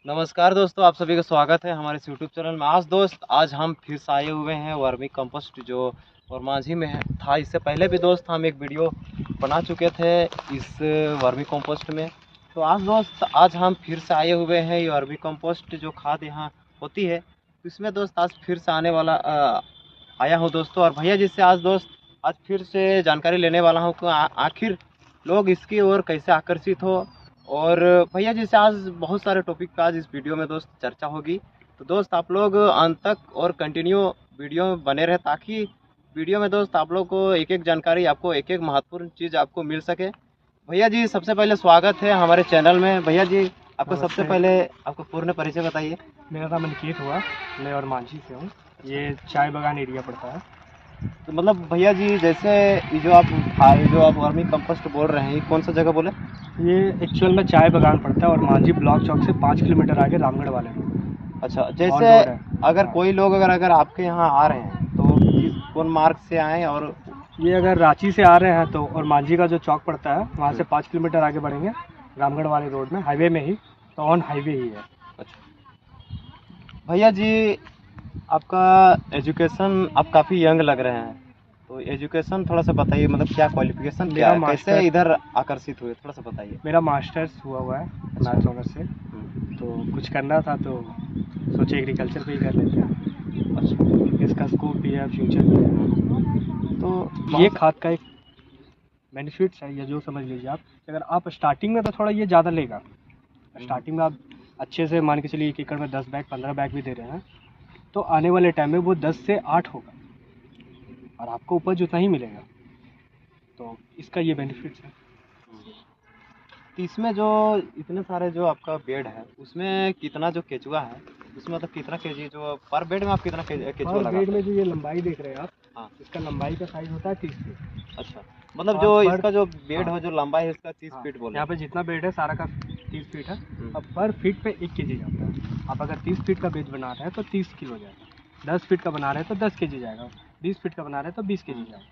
नमस्कार दोस्तों, आप सभी का स्वागत है हमारे इस यूट्यूब चैनल में। आज हम फिर से आए हुए हैं वर्मी कंपोस्ट जो और मांझी में था। इससे पहले भी दोस्त हम एक वीडियो बना चुके थे इस वर्मी कंपोस्ट में। तो आज हम फिर से आए हुए हैं। ये वर्मी कंपोस्ट जो खाद यहाँ होती है, तो इसमें दोस्त आज फिर से आने वाला आया हूँ दोस्तों। और भैया जी से आज फिर से जानकारी लेने वाला हूँ कि आखिर लोग इसकी ओर कैसे आकर्षित हो। और भैया जी से आज बहुत सारे टॉपिक का आज इस वीडियो में दोस्त चर्चा होगी। तो दोस्त आप लोग अंत तक और कंटिन्यू वीडियो में बने रहे, ताकि वीडियो में दोस्त आप लोग को एक एक जानकारी, आपको एक एक महत्वपूर्ण चीज़ आपको मिल सके। भैया जी सबसे पहले स्वागत है हमारे चैनल में। भैया जी आपको सबसे पहले आपको पूर्ण परिचय बताइए। मेरा नाम अनिकेत हुआ, मैं और मांझी से हूँ। ये चाय बागान एरिया पड़ता है। तो मतलब भैया जी जैसे ये जो आप वर्मी कंपोस्ट बोल रहे हैं, ये कौन सा जगह बोले? ये एक्चुअल में चाय बागान पड़ता है और मांझी ब्लॉक चौक से 5 किलोमीटर आगे रामगढ़ वाले रोड अच्छा, ऑन जैसे रोड है। अगर हाँ। कोई लोग अगर आपके यहाँ आ रहे हैं तो कौन मार्ग से आएँ? और ये अगर रांची से आ रहे हैं तो और मांझी का जो चौक पड़ता है वहाँ से 5 किलोमीटर आगे बढ़ेंगे रामगढ़ वाले रोड में, हाईवे में ही, तो ऑन हाईवे ही है। अच्छा भैया जी, आपका एजुकेशन आप काफ़ी यंग लग रहे हैं, तो एजुकेशन थोड़ा सा बताइए, मतलब क्या क्वालिफिकेशन क्या मेरा है, कैसे मास्टर इधर आकर्षित हुए, थोड़ा सा बताइए। मेरा मास्टर्स हुआ है मैथ्स ऑनर्स से। तो कुछ करना था तो सोचे एग्रीकल्चर पे ही कर लेते हैं। अच्छा। इसका स्कोप भी है, फ्यूचर भी है। तो ये खाद का एक बेनिफिट्स है, ये जो समझ लीजिए आप। अगर आप स्टार्टिंग में तो थोड़ा ये ज़्यादा लेगा। स्टार्टिंग में आप अच्छे से मान के चलिए 1 एकड़ में 10 बैग 15 बैग भी दे रहे हैं, तो आने वाले टाइम में वो 10 से 8 होगा और आपको उपज उतना ही मिलेगा। तो इसका ये बेनिफिट्स है। तो इसमें जो इतने सारे जो आपका बेड है, उसमें कितना जो केचुआ है, उसमें मतलब कितना केजी जो पर बेड में आप कितना केचुआ पर बेड लगाते में हैं? जो ये लंबाई देख रहे हैं आप, हाँ। इसका लंबाई का साइज होता है 30 फीट। अच्छा, मतलब और जो पर इसका जो बेड हाँ हो, जो लंबाई है इसका 30 हाँ, फीट बोले? यहाँ पे जितना बेड है सारा का 30 फीट है। हम्म। अब पर फीट पे 1 केजी जाता है। आप अगर 30 फीट का बेड बना रहे हैं तो 30 किलो जाएगा, 10 फीट का बना रहे हैं तो 10 केजी जाएगा, 20 फीट का बना रहे हैं तो 20 केजी जाएगा।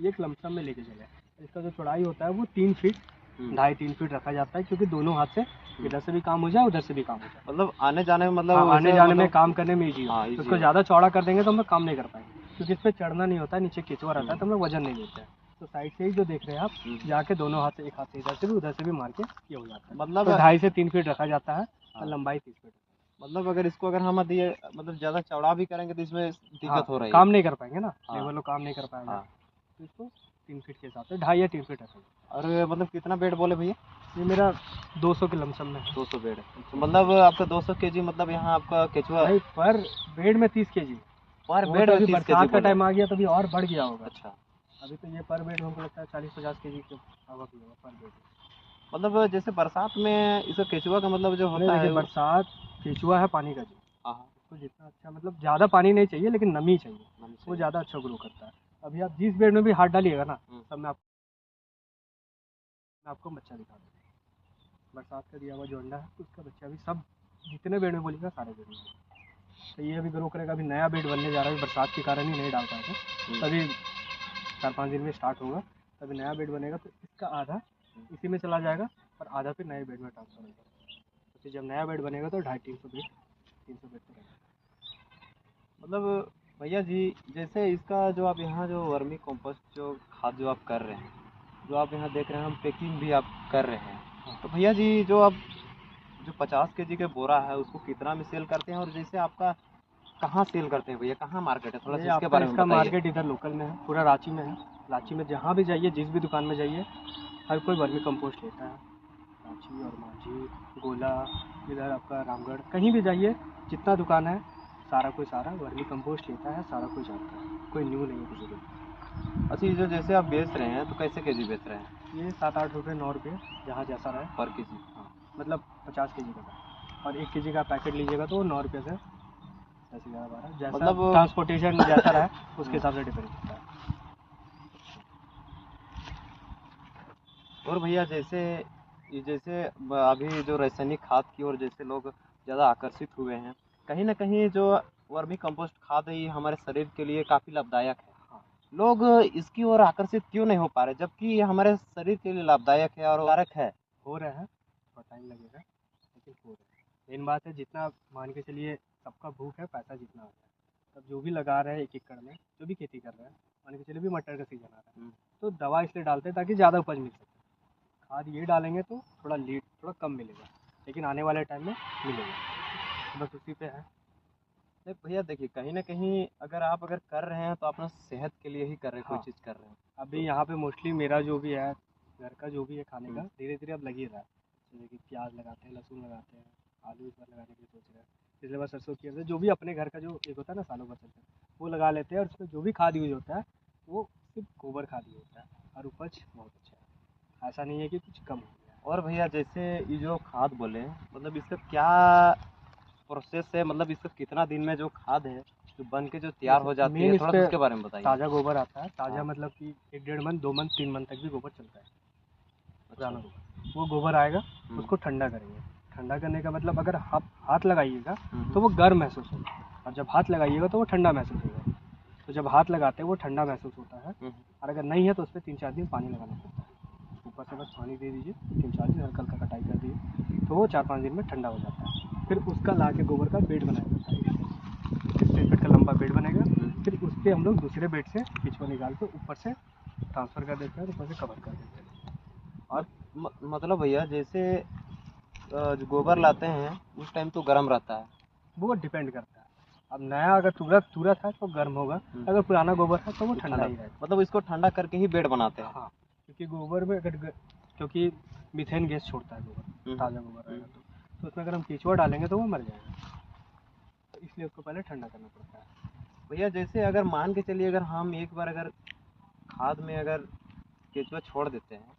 ये एक लमसम में लेके चले। इसका जो चौड़ाई होता है वो 3 फीट, हम्म। 2.5 3 फीट रखा जाता है, क्योंकि दोनों हाथ से इधर से भी काम हो जाए उधर से भी काम हो जाए। मतलब आने जाने में, मतलब हाँ, आने वैसे जाने में, मतलब काम करने में ईजी हो। हाँ, तो इजी उसको हो। ज़्यादा चौड़ा कर देंगे तो हम लोग काम नहीं कर पाएंगे, क्योंकि इस पर चढ़ना नहीं होता है, नीचे केचुआ रहता है, तो हम लोग वजन नहीं देते हैं। तो साइड से ही जो देख रहे हैं आप, जाके दोनों हाथ से, एक हाथ से इधर से भी उधर से भी मार के ये हो जाता है। मतलब तो 2.5 से 3 फीट रखा जाता है और हाँ, लंबाई 30 फीट। मतलब अगर इसको अगर हम दिए मतलब ज़्यादा चौड़ा भी करेंगे तो इसमें हाँ, दिक्कत हो रही है। काम नहीं कर पाएंगे ना, हाँ। लेबर लोग काम नहीं कर पाएंगे। हाँ। तो इसको 3 फीट के हिसाब से 2.5 या 3 फीट रखा जाता और मतलब कितना बेड बोले भैया? है। ये मेरा 200 के लमसम में है। 200 बेड, तो मतलब आपका 200 केजी, मतलब यहाँ आपका केचुआ नहीं, पर बेड में 30 केजी। पर वो बेड तो में अभी 30 केजी बरसात का बोले? टाइम आ गया तो अभी और बढ़ गया होगा। अच्छा, अभी तो ये पर बेड हमको लगता है 40 50 केजी के हवा भी होगा पर बेड। मतलब जैसे बरसात में इसका केचुआ का मतलब जो नहीं, होता देखिए, है वो। बरसात केचुआ है पानी का जी। हाँ हाँ, उसको जितना अच्छा, मतलब ज़्यादा पानी नहीं चाहिए लेकिन नमी चाहिए, नमी वो चाहिए। ज़्यादा अच्छा ग्रो करता है। अभी आप जिस बेड में भी हाथ डालिएगा ना, सब में आपको बच्चा दिखा दूँ। बरसात का दिया हुआ जो अंडा है उसका बच्चा भी, सब जितने बेड में बोलिएगा सारे बेड में। तो ये अभी ग्रो करेगा। अभी नया बेड बनने जा रहा है, बरसात के कारण ही नहीं डाल पाए थे, तभी 4 5 दिन में स्टार्ट होगा। तभी नया बेड बनेगा तो इसका आधा इसी में चला जाएगा और आधा फिर नए बेड में ट्रांसफर होगा। तो फिर जब नया बेड बनेगा तो 250 300 बेड, 300 बेड तो रहेगा। मतलब भैया जी जैसे इसका जो आप यहाँ जो वर्मी कंपोस्ट जो खाद जो आप कर रहे हैं, जो आप यहाँ देख रहे हैं, हम पैकिंग भी आप कर रहे हैं, तो भैया जी जो आप जो 50 केजी के बोरा है उसको कितना में सेल करते हैं? और जैसे आपका कहाँ सेल करते हैं भैया, कहाँ मार्केट है, थोड़ा सा ये इसके आपका, बारे में इसका बताइए। मार्केट इधर लोकल में है, पूरा रांची में है। रांची में जहाँ भी जाइए, जिस भी दुकान में जाइए, हर कोई वर्मी कंपोस्ट लेता है। रांची और मांझी, गोला, इधर आपका रामगढ़, कहीं भी जाइए, जितना दुकान है सारा कोई सारा वर्मी कंपोस्ट लेता है, सारा कोई जानता है, कोई न्यू नहीं है किसी को। अच्छा, ये जो जैसे आप बेच रहे हैं तो कैसे केजी बेच रहे हैं? ये 7 8 रुपये 9 रुपये, जहाँ जैसा रहे। पर केजी? हाँ, मतलब 50 केजी का था, और 1 केजी का पैकेट लीजिएगा तो 9 रुपये से 10 11 12, जैसा मतलब ट्रांसपोर्टेशन जैसा रहा उसके हिसाब से डिपेंड करता है। और भैया जैसे ये जैसे अभी जो रासायनिक खाद की ओर जैसे लोग ज़्यादा आकर्षित हुए हैं, कहीं ना कहीं जो वर्मी कंपोस्ट खाद है ये हमारे शरीर के लिए काफ़ी लाभदायक है। हाँ, लोग इसकी ओर आकर्षित क्यों नहीं हो पा रहे, जबकि ये हमारे शरीर के लिए लाभदायक है और कारक है? हो रहा है, थोड़ा टाइम लगेगा लेकिन हो रहा है। मेन बात है, जितना मान के चलिए सबका भूख है, पैसा जितना आता है, तब जो भी लगा रहे हैं एक एकड़ में, जो भी खेती कर रहे हैं, मान के चलिए भी मटर का सीजन आ रहा है, तो दवा इसलिए डालते हैं ताकि ज़्यादा उपज मिल सके। खाद ये डालेंगे तो थोड़ा लेट, थोड़ा कम मिलेगा, लेकिन आने वाले टाइम में मिलेगा। बस उसी पे है। नहीं भैया देखिए, कहीं ना कहीं अगर कर रहे हैं तो अपना सेहत के लिए ही कर रहे हैं, हाँ। कोई चीज़ कर रहे हैं। अभी यहाँ पे मोस्टली मेरा जो भी है घर का जो भी है खाने का, धीरे धीरे अब लग ही रहा है। जैसे कि प्याज लगाते हैं, लहसुन लगाते हैं, आलू इस बार लगाने की सोच रहे हैं, पिछले बार सरसों किए थे। जो भी अपने घर का जो एक होता है ना सालों बचत है, वो लगा लेते हैं। और उसमें जो भी खाद यूज होता है वो सिर्फ गोबर खाद ही होता है, और उपज बहुत अच्छा है, ऐसा नहीं है कि कुछ कम हो गया। और भैया जैसे ये जो खाद बोले, मतलब इसका क्या प्रोसेस है, मतलब इसका कितना दिन में जो खाद है जो बन के जो तैयार हो जाती है, मेन इस थोड़ा सा पे उसके बारे में बताइए। ताज़ा गोबर आता है। ताज़ा हाँ। मतलब कि 1 डेढ़ मंथ, 2 मंथ, 3 मंथ तक भी गोबर चलता है, पुराना अच्छा। गोबर। वो गोबर आएगा, उसको ठंडा करेंगे। ठंडा करने का मतलब अगर आप हाथ लगाइएगा तो वो गर्म महसूस होगा, और जब हाथ लगाइएगा तो वो ठंडा महसूस होगा। तो जब हाथ लगाते हैं वो ठंडा महसूस होता है, और अगर नहीं है तो उस पर 3-4 दिन पानी लगाना पड़ता है। ऊपर से बस पानी दे दीजिए, 3-4 दिन हल्का हल्का कटाई कर दीजिए, तो वो 4-5 दिन में ठंडा हो जाता है। फिर उसका ला के गोबर का बेड बनाया जाता है, 6 फीट का लंबा बेड बनेगा। फिर उस पर हम लोग दूसरे बेड से केंचुआ निकाल के ऊपर से ट्रांसफ़र कर देते हैं, और ऊपर से कवर कर देते हैं। और मतलब भैया जैसे जो गोबर लाते हैं उस टाइम तो गर्म रहता है। वो डिपेंड करता है। अब नया अगर तुरंत तुरंत है तो गर्म होगा, अगर पुराना गोबर है तो वो ठंडा ही रहेगा। मतलब इसको ठंडा करके ही बेड बनाते हैं। हाँ, क्योंकि गोबर में क्योंकि मीथेन गैस छोड़ता है गोबर, ताज़ा गोबर रहेगा तो उसमें अगर हम केंचुआ डालेंगे तो वो मर जाएगा, तो इसलिए उसको पहले ठंडा करना पड़ता है। भैया जैसे अगर मान के चलिए, अगर हम एक बार अगर खाद में अगर केंचुआ छोड़ देते हैं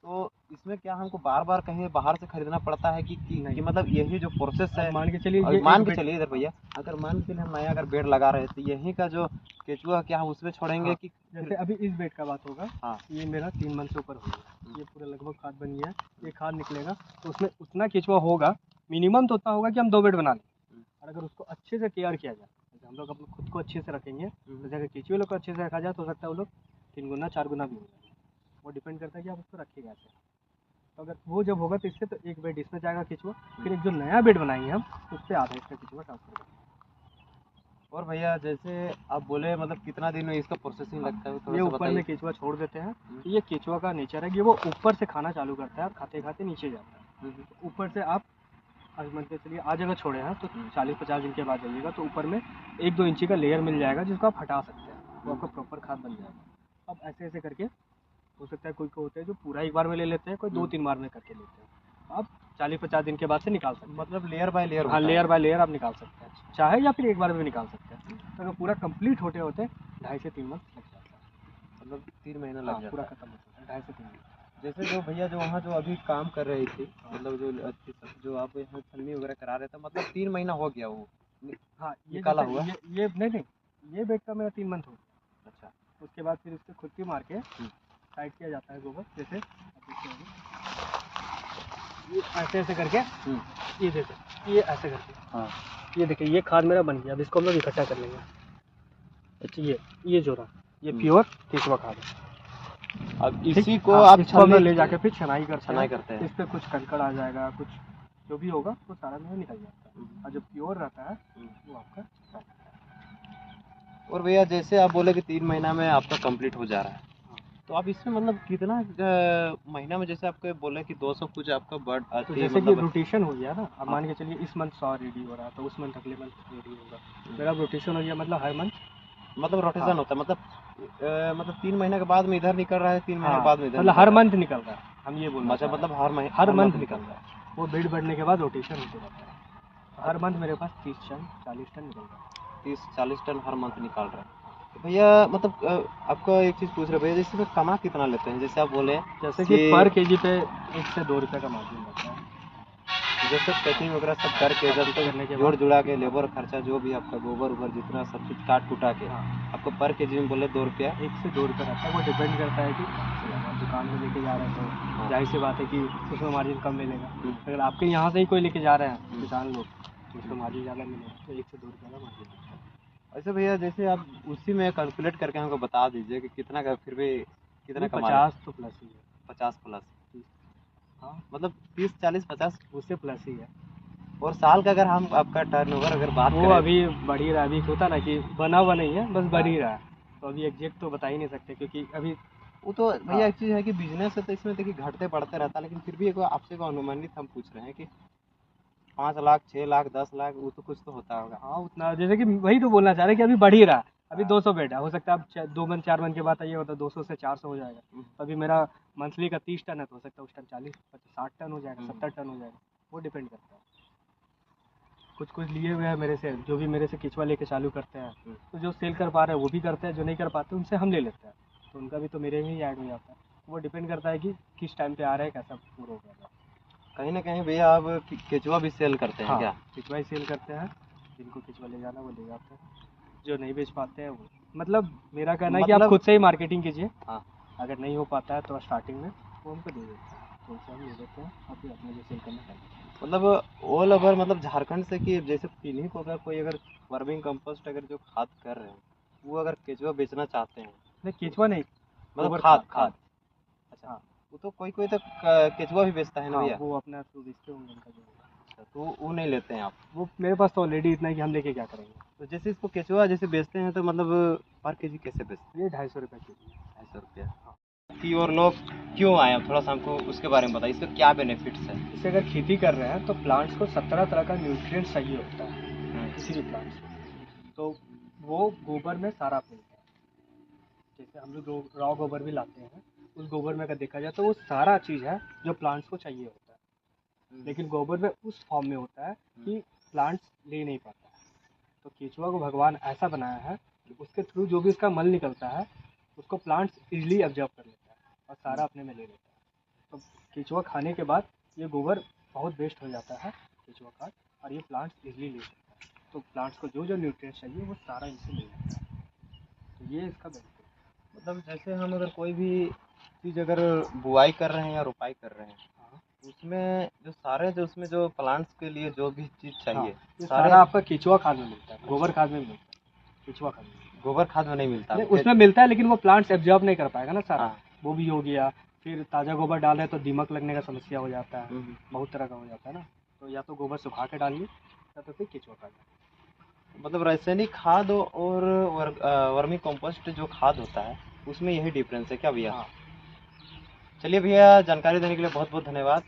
तो इसमें क्या हमको बार बार कहीं बाहर से खरीदना पड़ता है कि मतलब यही जो प्रोसेस है, मान के चलिए और ये मान के चलिए इधर भैया, अगर मान के चलिए हम नया अगर बेड लगा रहे थे, यहीं का जो केंचुआ क्या हम उसमें छोड़ेंगे हाँ, कि जैसे अभी इस बेड का बात होगा। हाँ। ये मेरा 3 मंथ से ऊपर हो गया, ये पूरा लगभग खाद बन गया है। ये खाद निकलेगा तो उसमें उतना केंचुआ होगा, मिनिमम तो उतना होगा कि हम 2 बेड बना लें। और अगर उसको अच्छे से केयर किया जाए, जैसे हम लोग अपने खुद को अच्छे से रखेंगे, तो अगर केंचुए लोग को अच्छे से रखा जाए तो हो सकता है वो लोग 3 गुना 4 गुना भी हो जाए। वो डिपेंड करता है कि आप उसको रखिएगा कैसे। तो अगर वो जब होगा तो इससे तो एक बेड इसमें जाएगा केंचुआ, फिर एक जो नया बेड बनाएंगे हम उस पर आधा इसका केंचुआ ट्रांसफर करेंगे। और भैया जैसे आप बोले, मतलब कितना दिन में इसका प्रोसेसिंग लगता है, थोड़ा ये सा ऊपर बताइए। में केंचुआ छोड़ देते हैं। ये केंचुआ का नेचर है कि वो ऊपर से खाना चालू करता है और खाते खाते नीचे जाता है। तो ऊपर से आप आज मान के चलिए आज अगर छोड़े हैं तो 40-50 दिन के बाद जाइएगा तो ऊपर में 1-2 इंची का लेयर मिल जाएगा, जिसको आप हटा सकते हैं, वो आपका प्रॉपर खाद बन जाएगा। अब ऐसे ऐसे करके हो सकता है कोई को होते हैं जो पूरा एक बार में ले लेते हैं, कोई 2-3 बार में करके लेते हैं। आप 40-50 दिन के बाद से निकाल सकते हैं, मतलब लेयर बाय लेयर। हाँ, लेयर बाय लेयर आप निकाल सकते हैं चाहे, या फिर एक बार में भी निकाल सकते हैं। तो अगर पूरा कंप्लीट होते होते 2.5 से 3 मंथ लग जाता है, मतलब 3 महीना हाँ, लग जाता पूरा है। खत्म होता है 2.5 से 3 मंथ। जैसे जो भैया जो वहाँ जो अभी काम कर रही थी, मतलब जो अच्छी जो आप यहाँ छलनी वगैरह करा रहे थे, मतलब 3 महीना हो गया वो हाँ, ये निकाला जैसे हुआ। ये नहीं, ये बेड का मेरा 3 मंथ हो गया। अच्छा। उसके बाद फिर इसको खुद की मार के साइड किया जाता है गोबर, जैसे ये ऐसे ऐसे करके, ये देखो ये ऐसे करके, हाँ। ये देखिए ये खाद मेरा बन गया। अब इसको हम लोग इकट्ठा कर लेंगे। अच्छा, ये जो रहा ये प्योर केंचुआ खाद है। अब इसी को हाँ, आप इसको हम लोग ले जाके फिर छनाई करते हैं। हैं। इस पर कुछ कंकड़ आ जाएगा, कुछ जो भी होगा वो सारा में निकल जाता है, और जो प्योर रहता है वो आपका साफ रहता है। और भैया जैसे आप बोले कि 3 महीना में आपका कंप्लीट हो जा रहा है, तो आप इसमें मतलब कितना महीना में, जैसे आपको बोले कि 200 कुछ आपका बर्ड तो आती है, जैसे कि मतलब रोटेशन हो गया ना, अब मान के चलिए इस मंथ 100 रेडी हो रहा है तो उस मंथ अगले मंथ रेडी होगा। मेरा रोटेशन हो गया, मतलब हर मंथ, मतलब रोटेशन हाँ, होता है, मतलब 3 महीने के बाद में इधर निकल रहा है, 3 महीने के बाद में इधर मतलब निकल हर रहा है। मंथ निकल रहा है, हम ये बोलना मतलब चाह रहे हैं। हर हर मंथ मंथ निकल रहा है, वो बेड बढ़ने के बाद रोटेशन होते रहता है। हर मंथ मेरे पास 30 टन 40 टन निकल रहा है। 30-40 टन हर मंथ निकाल रहे हैं। तो भैया मतलब आपका एक चीज़ पूछ रहे भैया, जैसे इसमें कमा कितना लेते हैं, जैसे आप बोले जैसे कि पर केजी पे 1 से 2 रुपये का मार्जिन रहता है। जैसे पैकिंग वगैरह सब करके जब करने के जोड़ बाद जुड़ा के लेबर खर्चा जो भी आपका गोबर उबर जितना सब कुछ काट कुटा के आपको पर केजी में बोले 2 रुपया 1 से 2 रुपये रहता है। वो डिपेंड करता है कि आप दुकान में लेके जा रहे हैं तो जाहिर सी बात है कि उसमें मार्जिन कम मिलेगा। अगर आपके यहाँ से ही कोई लेके जा रहे हैं किसान लोग तो उसमें मार्जिन ज़्यादा मिलेगा, तो 1 से 2 रुपये का मार्जिन रहता है। ऐसे भैया जैसे आप उसी में कैलकुलेट करके हमको बता दीजिए कि कितना का फिर भी कितना कमा 50 तो प्लस ही है। 50 प्लस, हाँ, मतलब 30-40-50 उससे प्लस ही है। और साल का अगर हम आपका टर्नओवर अगर बात वो करें, अभी बढ़ ही रहा है। अभी होता ना कि बना हुआ नहीं है, बस बढ़ ही रहा है। तो अभी एग्जैक्ट तो बता ही नहीं सकते, क्योंकि अभी वो तो भैया हाँ एक चीज़ है कि बिजनेस है तो इसमें देखिए घटते बढ़ते रहता है, लेकिन फिर भी एक आपसे को अनुमानित हम पूछ रहे हैं कि 5 लाख 6 लाख 10 लाख वो तो कुछ तो होता होगा। हाँ उतना, जैसे कि वही तो बोलना चाह रहे हैं कि अभी बढ़ ही रहा है। अभी हाँ। 200 बेड है, हो सकता है अब 2 मन 4 मन के बाद आइए तो 200 से 400 हो जाएगा। तो अभी मेरा मंथली का 30 टन है, तो हो सकता है उस टाइम 40 60 टन हो जाएगा, 70 टन हो जाएगा। वो डिपेंड करता है। कुछ कुछ लिए हुए हैं मेरे से, जो भी मेरे से केचुआ लेके चालू करते हैं, तो जो सेल कर पा रहे हैं वो भी करते हैं, जो नहीं कर पाते उनसे हम ले लेते हैं, तो उनका भी तो मेरे में ही ऐड हो जाता है। वो डिपेंड करता है कि किस टाइम पे आ रहा है, कैसा पूरा हो गया। कहीं ना कहीं भैया आप केचुआ भी सेल करते हैं हाँ, क्या? केचुआ ही सेल करते हैं। जिनको केचुआ ले जाना वो ले जाते हैं, जो नहीं बेच पाते हैं वो, मतलब मेरा कहना है कि आप मतलब खुद से ही मार्केटिंग कीजिए। हाँ, अगर नहीं हो पाता है तो स्टार्टिंग में वो हमको दे देते हैं, तो उनसे हम ले लेते हैं और फिर अपने लिए सेल करना चालू करते हैं। मतलब ऑल ओवर मतलब झारखंड से कि जैसे किन्हीं को अगर कोई अगर वर्मिंग कंपोस्ट अगर जो खाद कर रहे हैं वो अगर केचुआ बेचना चाहते हैं, नहीं, केचुआ नहीं, मतलब गोबर खाद खाद खाद खाद। अच्छा, हाँ वो तो कोई कोई तो केचुआ भी बेचता है ना हाँ, भैया? वो अपने थ्रू बेचते होंगे उनका जो होगा। अच्छा, तो वो नहीं लेते हैं आप? वो मेरे पास तो ऑलरेडी इतना है कि हम लेके क्या करेंगे। तो जैसे इसको केचुआ जैसे बेचते हैं तो मतलब पर केजी कैसे बेचते ये 250 रुपये के जी है। हैं? 250 रुपया की और लोग क्यों आए हैं? थोड़ा सा हमको उसके बारे में बताइए, इसके क्या बेनिफिट्स है? जैसे अगर खेती कर रहे हैं तो प्लांट्स को 17 तरह का न्यूट्रिएंट्स चाहिए होता है, किसी भी प्लांट्स को। तो वो गोबर में सारा मिलता है। जैसे हम लोग रॉ गोबर भी लाते हैं, उस गोबर में अगर देखा जाए तो वो सारा चीज़ है जो प्लांट्स को चाहिए होता है, लेकिन गोबर में उस फॉर्म में होता है कि प्लांट्स ले नहीं पाता है। तो केचुआ को भगवान ऐसा बनाया है कि उसके थ्रू जो भी उसका मल निकलता है उसको प्लांट्स इजीली ऑब्जर्व कर लेता है और सारा अपने में ले लेता है। तो केचुआ खाने के बाद ये गोबर बहुत वेस्ट हो जाता है, केचुआ खाद, और ये प्लांट्स इजीली ले सकता है। तो प्लांट्स को जो जो न्यूट्रिएंट्स चाहिए वो सारा इनसे मिल जाता है। तो ये इसका बेनिफिट मतलब जैसे हम अगर कोई भी चीज़ अगर बुआई कर रहे हैं या रोपाई कर रहे हैं, है। हाँ उसमें जो सारे जो उसमें जो प्लांट्स के लिए जो भी चीज़ हाँ, चाहिए ये सारे सारा आपका केचुआ खाद में मिलता है, गोबर खाद में मिलता है, केचुआ खाद में मिलता गोबर खाद में नहीं मिलता है। नहीं, आपके? उसमें मिलता है लेकिन वो प्लांट्स एब्जॉर्ब नहीं कर पाएगा ना सारा। हाँ। वो भी हो गया। फिर ताज़ा गोबर डाल रहे हैं तो दीमक लगने का समस्या हो जाता है, हम्म। बहुत तरह का हो जाता है ना। तो या तो गोबर सुखा के डालिए या तो फिर केचुआ खाद। मतलब रासायनिक खाद और वर्मी कंपोस्ट जो खाद होता है उसमें यही डिफरेंस है क्या भैया? हाँ। चलिए भैया, जानकारी देने के लिए बहुत बहुत धन्यवाद।